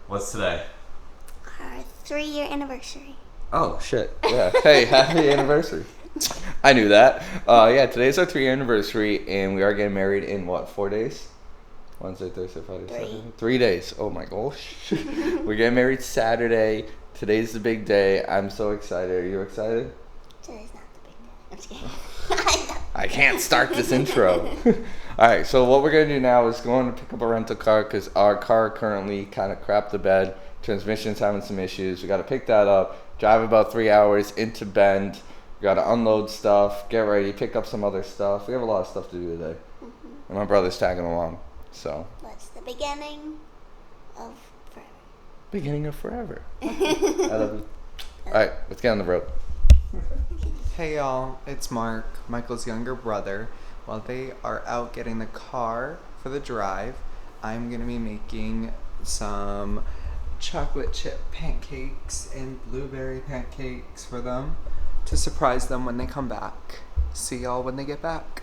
What's today? Our 3-year anniversary. Oh, shit. Yeah. Hey, happy anniversary. I knew that. Yeah, today's our 3-year anniversary, and we are getting married in, what, 4 days? Wednesday, Thursday, Friday, Saturday? 3 days. Oh, my gosh. We're getting married Saturday. Today's the big day. I'm so excited. Are you excited? Today's not the big day. I'm just kidding. I can't start this intro. All right, so what we're going to do now is going to pick up a rental car because our car currently kind of crapped the bed. Transmission's having some issues. We got to pick that up, drive about 3 hours into Bend. We got to unload stuff, get ready, pick up some other stuff. We have a lot of stuff to do today. And my brother's tagging along, so. That's the beginning of forever. Beginning of forever. I love you. All right, let's get on the road. Hey y'all, it's Mark, Michael's younger brother. While they are out getting the car for the drive, I'm gonna be making some chocolate chip pancakes and blueberry pancakes for them to surprise them when they come back. See y'all when they get back.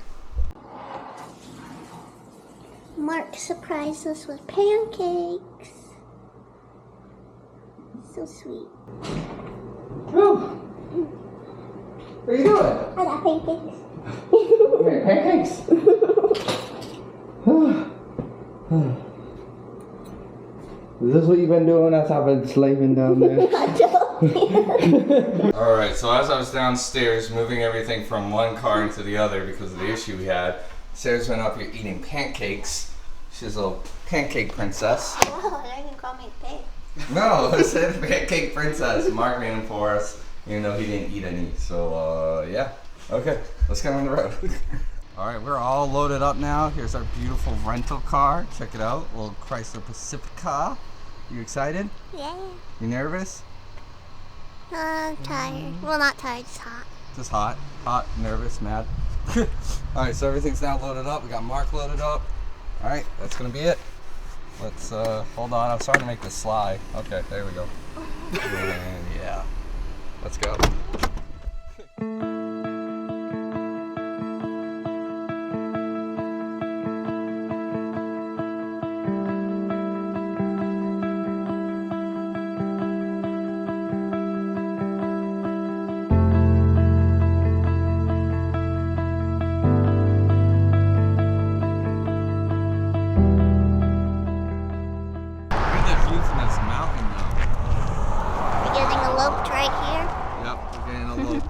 Mark surprised us with pancakes. So sweet. Woo! What are you doing? I got pancakes. Wait, pancakes? Is this what you've been doing as I've been slaving down there? Alright, so as I was downstairs moving everything from one car into the other because of the issue we had, Sarah's been up here eating pancakes. She's a little pancake princess. Oh, they're gonna call me a pig. No, I said pancake princess. Mark made them for us, even though he didn't eat any. So, yeah. Okay, let's get on the road. Alright, we're all loaded up now. Here's our beautiful rental car. Check it out. A little Chrysler Pacifica. You excited? Yeah. You nervous? I'm tired. Well, not tired, just hot. Just hot. Hot, nervous, mad. Alright, so everything's now loaded up. We got Mark loaded up. Alright, that's gonna be it. Let's, hold on. I'm starting to make this slide. Okay, there we go. And yeah. Let's go.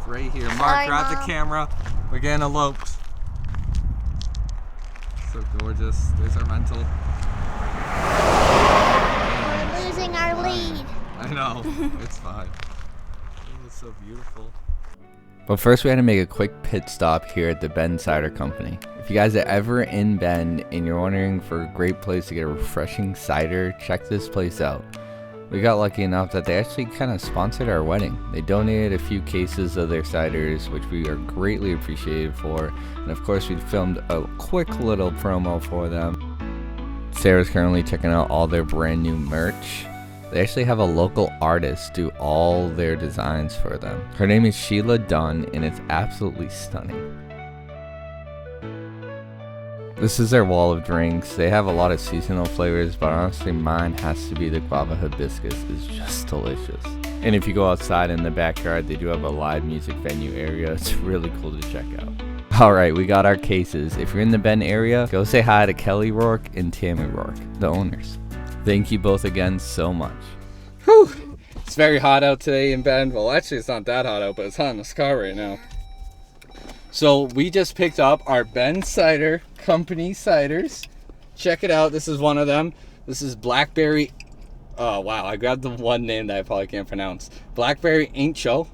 Right here. Mark, Sorry, grab Mom. the camera. We're getting eloped. So gorgeous. There's our rental. We're losing our lead. I know. It's fine. It's so beautiful. But first we had to make a quick pit stop here at the Bend Cider Company. If you guys are ever in Bend and you're wondering for a great place to get a refreshing cider, check this place out. We got lucky enough that they actually kind of sponsored our wedding. They donated a few cases of their ciders, which we are greatly appreciated for. And of course, we filmed a quick little promo for them. Sarah's currently checking out all their brand new merch. They actually have a local artist do all their designs for them. Her name is Sheila Dunn, and it's absolutely stunning. This is their wall of drinks. They have a lot of seasonal flavors, but honestly mine has to be the guava hibiscus. It's just delicious. And if you go outside in the backyard, they do have a live music venue area. It's really cool to check out. Alright, we got our cases. If you're in the Bend area, go say hi to Kelly Rourke and Tammy Rourke, the owners. Thank you both again so much. Whew. It's very hot out today in Bend. Well, actually it's not that hot out, but it's hot in the car right now. So we just picked up our Bend Cider Company ciders. Check it out. This is one of them. This is Blackberry. Oh wow, I grabbed the one name that I probably can't pronounce. Blackberry Ancho.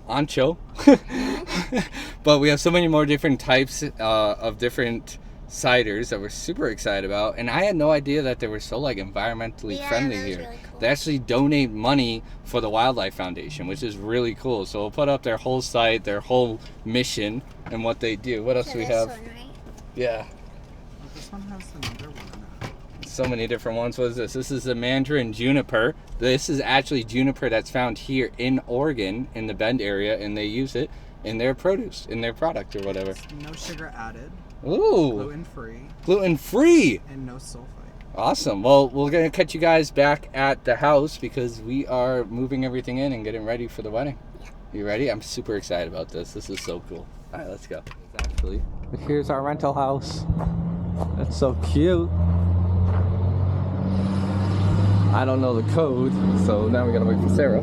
But we have so many more different types of different ciders that we're super excited about. And I had no idea that they were so like environmentally friendly that was here. really cool. They actually donate money for the Wildlife Foundation, which is really cool. So we'll put up their whole site, their whole mission, and what they do. What else So do we this have? one, right? Yeah. This one has another one. So many different ones. What is this? This is the Mandarin Juniper. This is actually juniper that's found here in Oregon, in the Bend area, and they use it in their produce, in their product or whatever. No sugar added. Ooh. Gluten free. Gluten free. And no sulfite. Awesome. Well, we're going to catch you guys back at the house because we are moving everything in and getting ready for the wedding. You ready? I'm super excited about this. This is so cool. All right, let's go. Actually, here's our rental house. That's so cute. I don't know the code, so now we gotta wait for Sarah.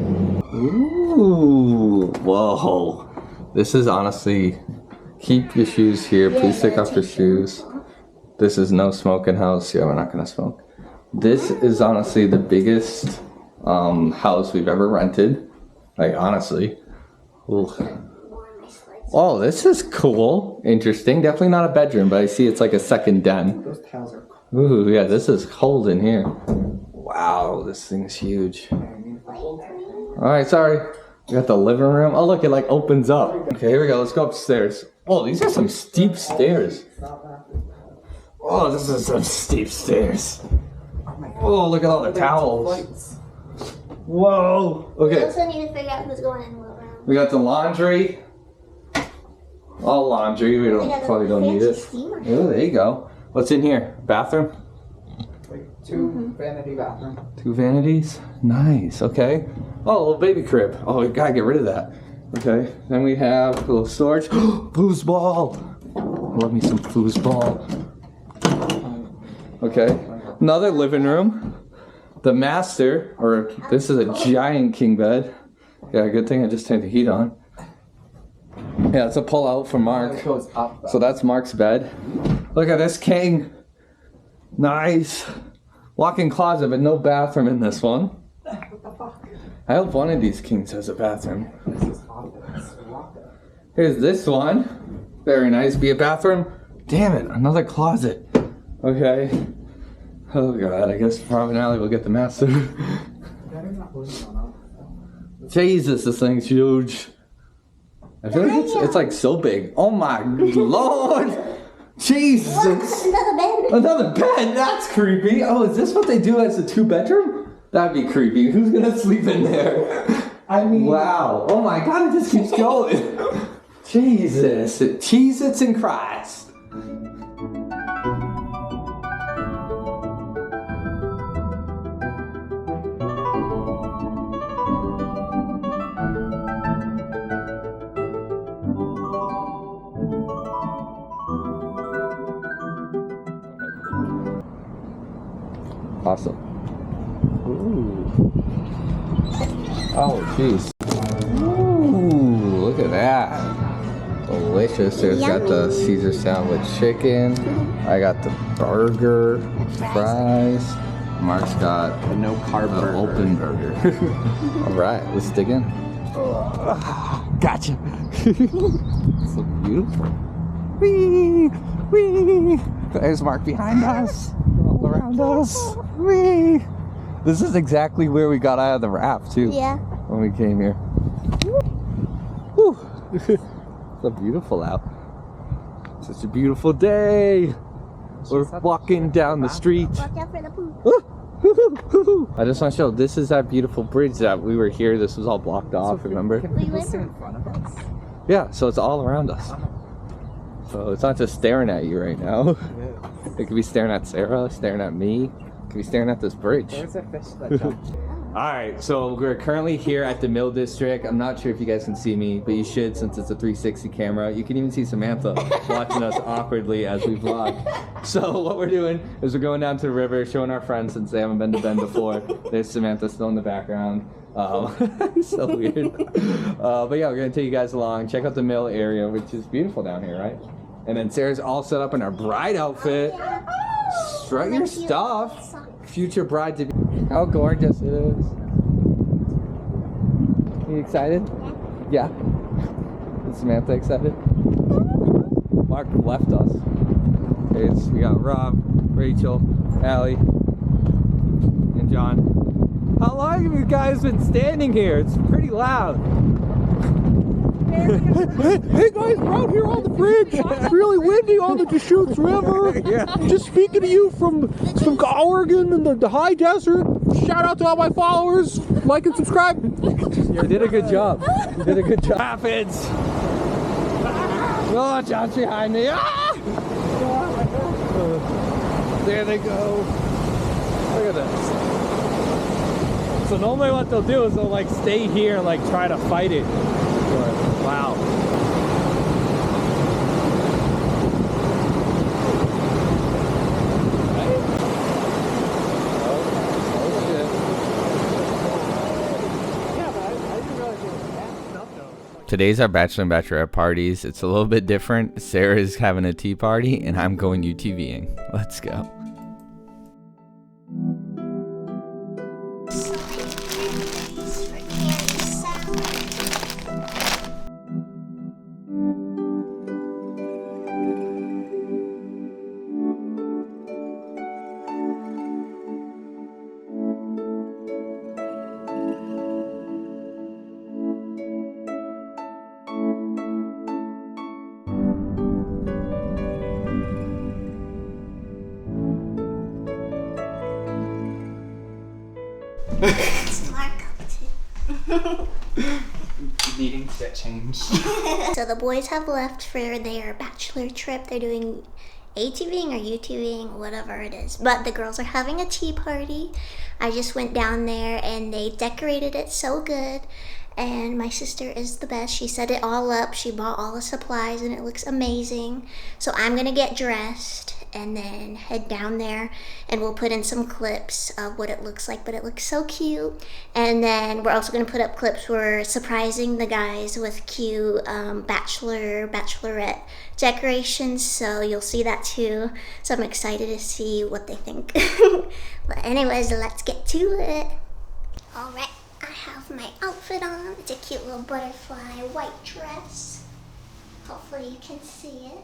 Ooh, whoa. This is honestly, keep your shoes here. Please take off your shoes. This is no smoking house. Yeah, we're not gonna smoke. This is honestly the biggest house we've ever rented. Like, honestly. Ooh. Oh, this is cool. Interesting. Definitely not a bedroom, but I see it's like a second den. Those tiles are cool. Ooh, yeah, this is cold in here. Wow, this thing's huge. Alright, sorry. We got the living room. Oh, look, it like opens up. Okay, here we go. Let's go upstairs. Oh, these are some steep stairs. Oh, this is some steep stairs. Oh, look at all the towels. Whoa. We Okay, also need to figure out who's going in what room. we got the laundry. All laundry. We probably don't need it. Steamer. Oh, there you go. What's in here? Bathroom? Like two vanity bathroom. 2 vanities. Nice. Okay. Oh, a little baby crib. Oh, we gotta get rid of that. Okay. Then we have a little storage. Foosball. Love me some foosball. Okay. Another living room. The master, or this is a giant king bed. Yeah, good thing I just turned the heat on. Yeah, it's a pull out for Mark. It goes up. So that's Mark's bed. Look at this king. Nice. Walk-in closet, but no bathroom in this one. I hope one of these kings has a bathroom. Here's this one. Very nice. Be a bathroom. Damn it, another closet. Okay. Oh god, I guess Rob and Allie will get the master. Jesus, this thing's huge. I feel like it's like so big. Oh my lord! Jesus! Another bed. Another bed? That's creepy. Oh, is this what they do as a 2-bedroom? That'd be creepy. Who's gonna sleep in there? I mean, Wow. Oh my god, it just keeps going. Jesus. Cheez-Its in Christ. Awesome. Ooh. Oh, jeez. Ooh, look at that. Delicious. There's got the Caesar salad with chicken. I got the burger, fries. Mark's got no carb the burger. open burger. All right, let's dig in. Gotcha. So beautiful. Whee! Whee! There's Mark behind us. All around us. Whee! This is exactly where we got out of the raft too. Yeah. When we came here. Whew. It's so beautiful out. Such a beautiful day. We're walking down the street. Watch out for the poop. I just want to show, this is that beautiful bridge that we were here. This was all blocked off, remember? Can people sit in front of us? Yeah, so it's all around us. So it's not just staring at you right now. It could be staring at Sarah, staring at me. It could be staring at this bridge. There's a fish that jumped. Alright, so we're currently here at the Mill District. I'm not sure if you guys can see me, but you should since it's a 360 camera. You can even see Samantha watching us awkwardly as we vlog. So what we're doing is we're going down to the river, showing our friends since they haven't been to Bend before. There's Samantha still in the background. So weird. But yeah, we're going to take you guys along. Check out the Mill area, which is beautiful down here, right? And then Sarah's all set up in her bride outfit. Strut your stuff. Future bride to be. How gorgeous it is. You excited? Yeah. Is Samantha excited? Mark left us. We got Rob, Rachel, Allie, and John. How long have you guys been standing here? It's pretty loud. Hey guys, we're out here on the bridge. It's really windy on the Deschutes River. Yeah. Just speaking to you from Oregon and the high desert. Shout out to all my followers. Like and subscribe. You did a good job. You did a good job. Rapids. Oh, John's behind me. Ah! There they go. Look at this. So normally what they'll do is they'll like stay here and like try to fight it. But, wow. Today's our Bachelor and Bachelorette parties. It's a little bit different. Sarah's having a tea party and I'm going UTVing. Let's go. Smart cup too. Needing to get changed. So the boys have left for their bachelor trip. They're doing ATVing or UTVing, whatever it is. But the girls are having a tea party. I just went down there and they decorated it so good. And my sister is the best. She set it all up. She bought all the supplies and it looks amazing. So I'm gonna get dressed and then head down there and we'll put in some clips of what it looks like, but it looks so cute. And then we're also gonna put up clips. We're surprising the guys with cute Bachelor, Bachelorette decorations, so you'll see that too. So I'm excited to see what they think. But anyways, let's get to it. All right, I have my outfit on. It's a cute little butterfly white dress. Hopefully you can see it.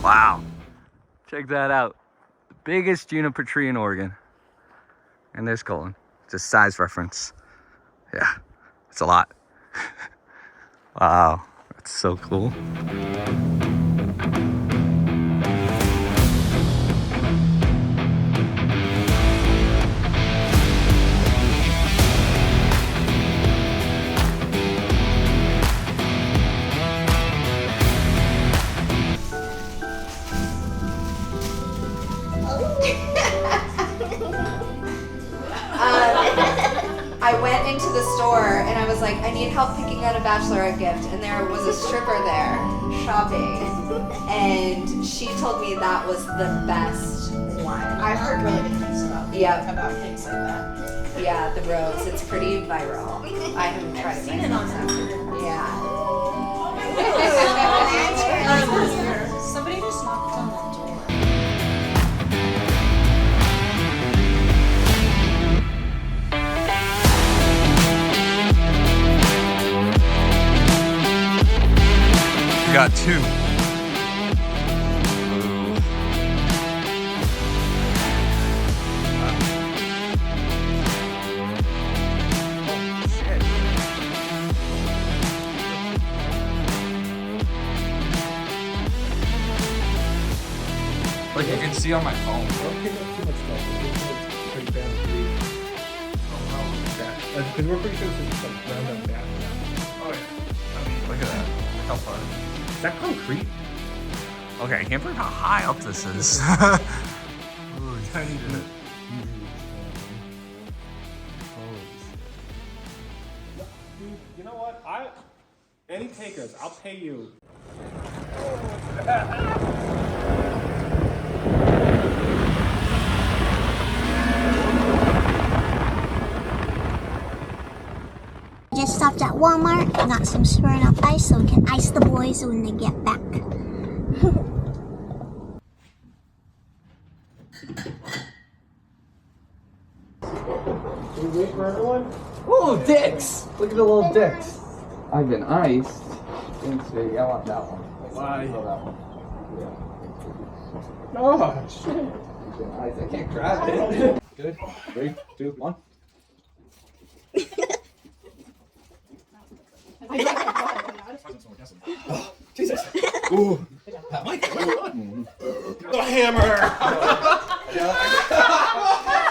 Wow. Check that out. The biggest juniper tree in Oregon. And there's Colin. Just size reference. Yeah, it's a lot. Wow, that's so cool. I went into the store and I was like, I need help picking out a Bachelorette gift, and there was a stripper there shopping, and she told me that was the best one. I've heard really good things about things like that. Yeah, the rose. It's pretty viral. I haven't tried it myself. Yeah. Somebody just knocked on the door. We got two. Like you can see on my phone. Don't pick up too much stuff. Because we're pretty sure this is like round up back. Oh yeah. I mean, look at that. Look how far. Is that concrete? Okay, I can't believe how high up this is. Ooh, I need to. Dude, you know what? Any takers, I'll pay you. Just stopped at Walmart and got some Smirnoff Ice so we can ice the boys when they get back. Can we wait for everyone? Oh, dicks! Look at the little dicks. I've been iced. Thanks, baby. I want that one. Why? Oh, that one. Oh, shit. I've been iced. I can't grab it. Good. 3, 2, 1. Jesus. Ooh. Mike, the hammer.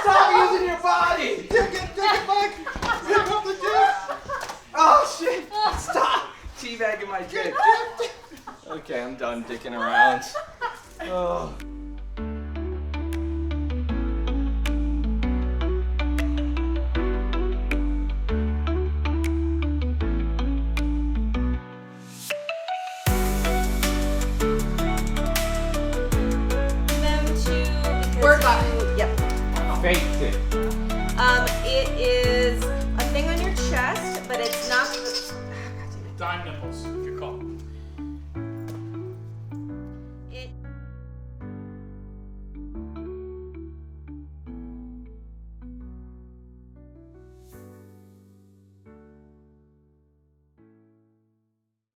Stop using your body. Take it back. Pick up the dick. Oh shit. Stop teabagging my dick. Okay, I'm done dicking around. Oh. Word button. Yep. Faked it. It is a thing on your chest, but it's not. Dime nipples.